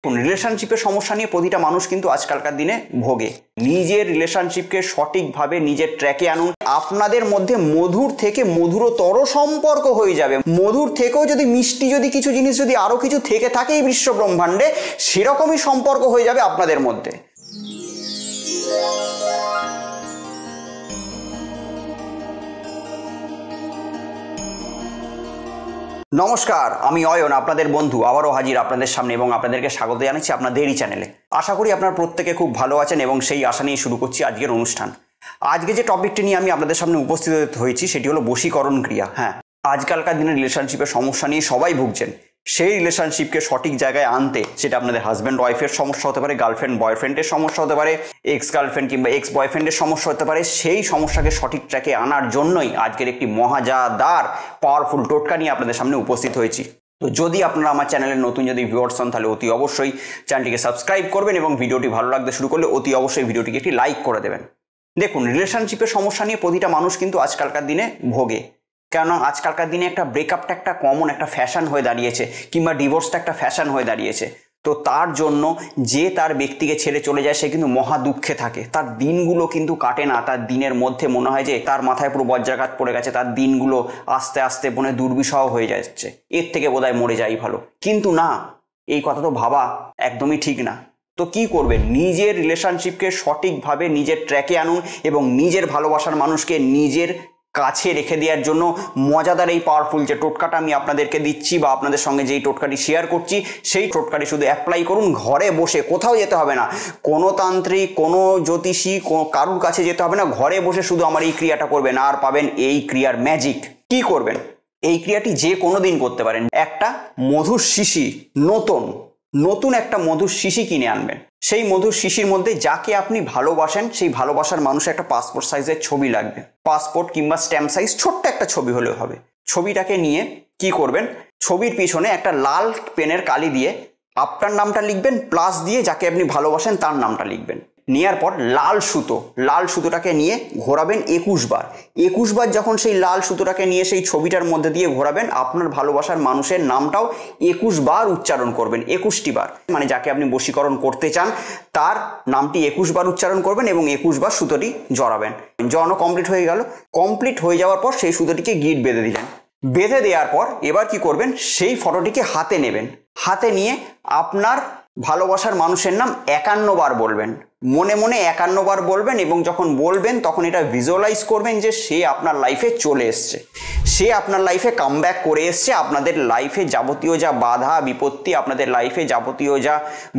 রিলেশনশিপের সমস্যা নিয়ে প্রতিটা মানুষ কিন্তু আজকালকার দিনে ভোগে। নিজের রিলেশনশিপকে সঠিকভাবে নিজের ট্র্যাকে আনুন। আপনাদের মধ্যে মধুর থেকে মধুরতর সম্পর্ক হয়ে যাবে। মধুর থেকেও যদি মিষ্টি যদি কিছু জিনিস যদি আরো কিছু থেকে থাকে এই বিশ্ব ব্রহ্মাণ্ডে, সেরকমই সম্পর্ক হয়ে যাবে আপনাদের মধ্যে। নমস্কার, আমি অয়ন, আপনাদের বন্ধু আবারও হাজির আপনাদের সামনে এবং আপনাদেরকে স্বাগত জানাচ্ছি আপনাদেরই চ্যানেলে। আশা করি আপনারা প্রত্যেকে খুব ভালো আছেন এবং সেই আশা নিয়ে শুরু করছি আজকের অনুষ্ঠান। আজকে যে টপিকটি নিয়ে আমি আপনাদের সামনে উপস্থিত হয়েছি সেটি হলো বশীকরণ ক্রিয়া। হ্যাঁ, আজকালকার দিনে রিলেশনশিপের সমস্যা নিয়ে সবাই ভুগছেন। সেই রিলেশনশিপকে সঠিক জায়গায় আনতে, সেটা আপনাদের হাজব্যান্ড ওয়াইফের সমস্যা হতে পারে, গার্লফ্রেন্ড বয়ফ্রেন্ডের সমস্যা হতে পারে, এক্স গার্লফ্রেন্ড কিংবা এক্স বয়ফ্রেন্ডের সমস্যা হতে পারে, সেই সমস্যাকে সঠিক ট্র্যাকে আনার জন্যই আজকের একটি মহাজাদার পাওয়ারফুল টোটকা নিয়ে আপনাদের সামনে উপস্থিত হয়েছি। তো যদি আপনারা আমার চ্যানেলের নতুন যদি ভিউয়ার্স হন তাহলে অতি অবশ্যই চ্যানেলটিকে সাবস্ক্রাইব করবেন এবং ভিডিওটি ভালো লাগতে শুরু করলে অতি অবশ্যই ভিডিওটিকে একটি লাইক করে দেবেন। দেখুন, রিলেশনশিপের সমস্যা নিয়ে প্রতিটা মানুষ কিন্তু আজকালকার দিনে ভোগে। কেননা আজকালকার দিনে একটা ব্রেকআপটা একটা কমন একটা ফ্যাশন হয়ে দাঁড়িয়েছে, কিংবা ডিভোর্সটা একটা ফ্যাশন হয়ে দাঁড়িয়েছে। তো তার জন্য যে তার ব্যক্তিকে ছেড়ে চলে যায় সে কিন্তু মহা দুঃখে থাকে। তার দিনগুলো কিন্তু কাটে না, তার দিনের মধ্যে মনে হয় যে তার মাথায় পুরো বজ্রাঘাত পড়ে গেছে, তার দিনগুলো আস্তে আস্তে মনে দুর্বিষহ হয়ে যাচ্ছে, এর থেকে বোধহয় মরে যাই ভালো। কিন্তু না, এই কথা তো ভাবা একদমই ঠিক না। তো কি করবেন? নিজের রিলেশনশিপকে সঠিকভাবে নিজের ট্র্যাকে আনুন এবং নিজের ভালোবাসার মানুষকে নিজের কাছে রেখে দেওয়ার জন্য মজাদার এই পাওয়ারফুল যে টোটকাটা আমি আপনাদেরকে দিচ্ছি বা আপনাদের সঙ্গে যেই টোটকাটি শেয়ার করছি, সেই টোটকাটি শুধু অ্যাপ্লাই করুন ঘরে বসে। কোথাও যেতে হবে না, কোনো তান্ত্রিক, কোনো জ্যোতিষী, কারুর কাছে যেতে হবে না। ঘরে বসে শুধু আমার এই ক্রিয়াটা করবেন আর পাবেন এই ক্রিয়ার ম্যাজিক। কি করবেন? এই ক্রিয়াটি যে কোনো দিন করতে পারেন। একটা মধুর শিশি, নতুন একটা মধুর শিশি কিনে আনবেন। সেই মধুর শিশির মধ্যে যাকে আপনি ভালোবাসেন সেই ভালোবাসার মানুষের একটা পাসপোর্ট সাইজের ছবি লাগবে। পাসপোর্ট কিংবা স্ট্যাম্প সাইজ ছোট্ট একটা ছবি হলেও হবে। ছবিটাকে নিয়ে কি করবেন? ছবির পিছনে একটা লাল পেনের কালি দিয়ে আপনার নামটা লিখবেন, প্লাস দিয়ে যাকে আপনি ভালোবাসেন তার নামটা লিখবেন। নেওয়ার পর লাল সুতোটাকে নিয়ে ঘোরাবেন 21 বার। 21 বার যখন সেই লাল সুতোটাকে নিয়ে সেই ছবিটার মধ্যে দিয়ে ঘোরাবেন, আপনার ভালোবাসার মানুষের নামটাও 21 বার উচ্চারণ করবেন। 21টি বার, মানে যাকে আপনি বশীকরণ করতে চান তার নামটি 21 বার উচ্চারণ করবেন এবং 21 বার সুতোটি জড়াবেন। জড়ানো কমপ্লিট হয়ে গেল। কমপ্লিট হয়ে যাওয়ার পর সেই সুতোটিকে গিট বেঁধে দিলেন। বেঁধে দেওয়ার পর এবার কি করবেন? সেই ফটোটিকে হাতে নেবেন। হাতে নিয়ে আপনার ভালোবাসার মানুষের নাম 51 বার বলবেন। মনে মনে 51 বার বলবেন এবং যখন বলবেন তখন এটা ভিজুয়ালাইজ করবেন যে সে আপনার লাইফে চলে এসছে, সে আপনার লাইফে কামব্যাক করে এসছে। আপনাদের লাইফে যাবতীয় যা বাধা বিপত্তি, আপনাদের লাইফে যাবতীয় যা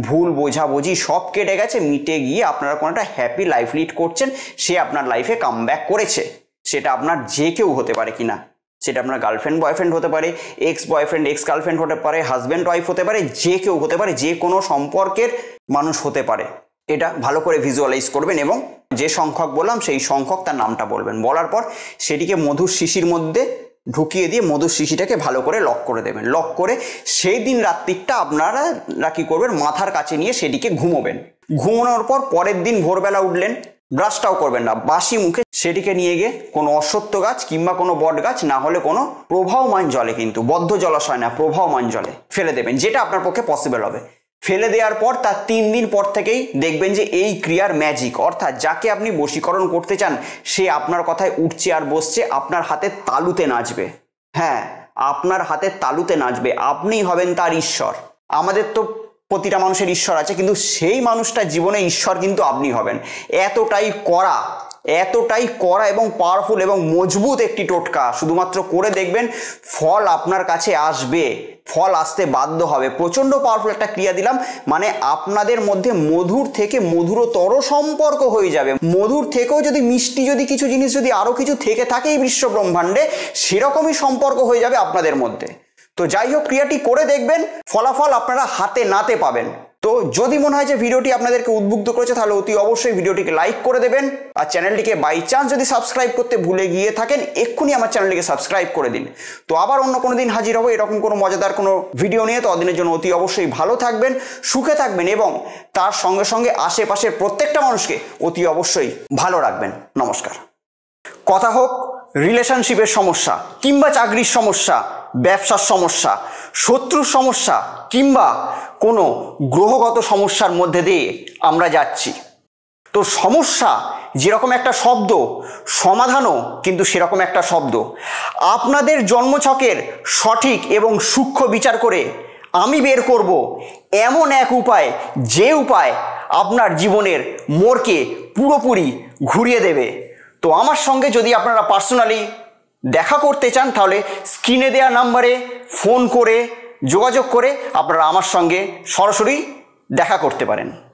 ভুল বোঝাবুঝি সব কেটে গেছে, মিটে গিয়ে আপনারা কোনো একটা হ্যাপি লাইফ লিড করছেন। সে আপনার লাইফে কামব্যাক করেছে। সেটা আপনার যে কেউ হতে পারে কিনা, সেটা আপনার গার্লফ্রেন্ড বয়ফ্রেন্ড হতে পারে, এক্স বয়ফ্রেন্ড এক্স গার্লফ্রেন্ড হতে পারে, হাজব্যান্ড ওয়াইফ হতে পারে, যে কেউ হতে পারে, যে কোনো সম্পর্কের মানুষ হতে পারে। এটা ভালো করে ভিজুয়ালাইজ করবেন এবং যে সংখ্যক বললাম সেই সংখ্যক তার নামটা বলবেন। বলার পর সেটিকে মধুর শিশির মধ্যে ঢুকিয়ে দিয়ে মধুর শিশিটাকে ভালো করে লক করে দেবেন। লক করে সেই দিন রাত্রিটা আপনারা কি করবেন? মাথার কাছে নিয়ে সেটিকে ঘুমোবেন। ঘুমানোর পর পরের দিন ভোরবেলা উঠলেন, ব্রাশটাও করবেন না, বাসি মুখে সেটিকে নিয়ে গিয়ে কোনো অশ্বত্থ গাছ কিংবা কোনো বট গাছ, না হলে কোনো প্রবাহমান জলে, কিন্তু বদ্ধ জলাশয় না, প্রবাহমান জলে ফেলে দেবেন, যেটা আপনার পক্ষে পসিবল হবে। ফেলে দেওয়ার পর তার 3 দিন পর থেকেই দেখবেন যে এই ক্রিয়ার ম্যাজিক, অর্থাৎ যাকে আপনি বশীকরণ করতে চান সে আপনার কথায় উঠছে আর বসছে, আপনার হাতে তালুতে নাচবে। হ্যাঁ, আপনার হাতে তালুতে নাচবে। আপনিই হবেন তার ঈশ্বর। আমাদের তো প্রতিটা মানুষের ঈশ্বর আছে, কিন্তু সেই মানুষটার জীবনে ঈশ্বর কিন্তু আপনি হবেন। এতটাই কড়া এবং পাওয়ারফুল এবং মজবুত একটি টোটকা। শুধুমাত্র করে দেখবেন, ফল আপনার কাছে আসবে, ফল আসতে বাধ্য হবে। প্রচণ্ড পাওয়ারফুল একটা ক্রিয়া দিলাম, মানে আপনাদের মধ্যে মধুর থেকে মধুরতর সম্পর্ক হয়ে যাবে। মধুর থেকেও যদি মিষ্টি যদি কিছু জিনিস যদি আরো কিছু থেকে থাকে এই বিশ্ব ব্রহ্মাণ্ডে, সেরকমই সম্পর্ক হয়ে যাবে আপনাদের মধ্যে। তো যাই হোক, ক্রিয়াটি করে দেখবেন, ফলাফল আপনারা হাতে নাতে পাবেন। তো যদি মনে হয় যে ভিডিওটি আপনাদেরকে উদ্বুদ্ধ করেছে তাহলে অতি অবশ্যই ভিডিওটিকে লাইক করে দেবেন। আর চ্যানেলটিকে বাই চান্স যদি সাবস্ক্রাইব করতে ভুলে গিয়ে থাকেন, এক্ষুনি আমার চ্যানেলটিকে সাবস্ক্রাইব করে দিন। তো আবার অন্য কোনো দিন হাজির হবো এরকম কোনো মজাদার কোনো ভিডিও নিয়ে। ততদিনের জন্য অতি অবশ্যই ভালো থাকবেন, সুখে থাকবেন এবং তার সঙ্গে সঙ্গে আশেপাশের প্রত্যেকটা মানুষকে অতি অবশ্যই ভালো রাখবেন। নমস্কার। কথা হোক রিলেশনশিপের সমস্যা কিংবা চাকরির সমস্যা ব্যবসার সমস্যা, শত্রুর সমস্যা কিংবা কোনো গ্রহগত সমস্যার মধ্যে দিয়ে আমরা যাচ্ছি। তো সমস্যা যেরকম একটা শব্দ, সমাধানও কিন্তু সেরকম একটা শব্দ। আপনাদের জন্মছকের সঠিক এবং সূক্ষ্ম বিচার করে আমি বের করব এমন এক উপায়, যে উপায় আপনার জীবনের মোড়কে পুরোপুরি ঘুরিয়ে দেবে। তো আমার সঙ্গে যদি আপনারা পার্সোনালি দেখা করতে চান, তাহলে স্ক্রিনে দেওয়া নাম্বারে ফোন করে যোগাযোগ করে আপনারা আমার সঙ্গে সরাসরি দেখা করতে পারেন।